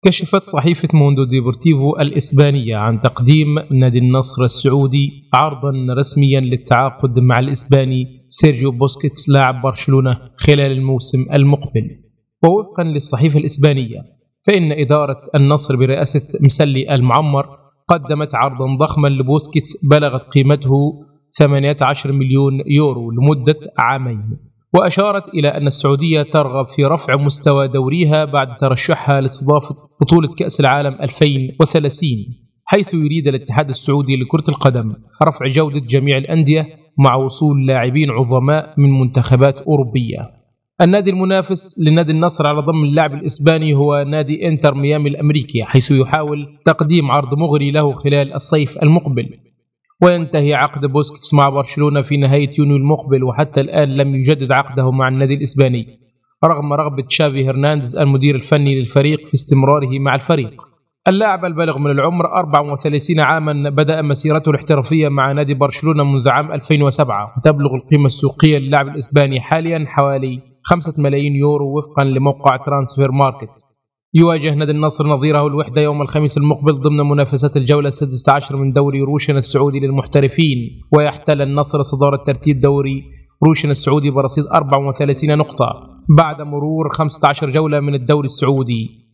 كشفت صحيفة موندو ديبورتيفو الإسبانية عن تقديم نادي النصر السعودي عرضا رسميا للتعاقد مع الإسباني سيرجيو بوسكيتس لاعب برشلونة خلال الموسم المقبل. ووفقا للصحيفة الإسبانية فإن إدارة النصر برئاسة مسلي المعمر قدمت عرضا ضخما لبوسكيتس بلغت قيمته 18 مليون يورو لمدة عامين، وأشارت إلى أن السعودية ترغب في رفع مستوى دوريها بعد ترشحها لاستضافة بطولة كأس العالم 2030، حيث يريد الاتحاد السعودي لكرة القدم رفع جودة جميع الأندية مع وصول لاعبين عظماء من منتخبات أوروبية. النادي المنافس لنادي النصر على ضم اللاعب الإسباني هو نادي إنتر ميامي الأمريكي، حيث يحاول تقديم عرض مغري له خلال الصيف المقبل. وينتهي عقد بوسكيتس مع برشلونة في نهاية يونيو المقبل، وحتى الآن لم يجدد عقده مع النادي الإسباني رغم رغبة تشافي هرنانديز المدير الفني للفريق في استمراره مع الفريق. اللاعب البالغ من العمر 34 عاما بدأ مسيرته الاحترافية مع نادي برشلونة منذ عام 2007، وتبلغ القيمة السوقية للاعب الإسباني حاليا حوالي 5 ملايين يورو وفقا لموقع ترانسفير ماركت. يواجه نادي النصر نظيره الوحدة يوم الخميس المقبل ضمن منافسات الجولة 16 من دوري روشن السعودي للمحترفين، ويحتل النصر صدارة ترتيب دوري روشن السعودي برصيد 34 نقطة بعد مرور 15 جولة من الدوري السعودي.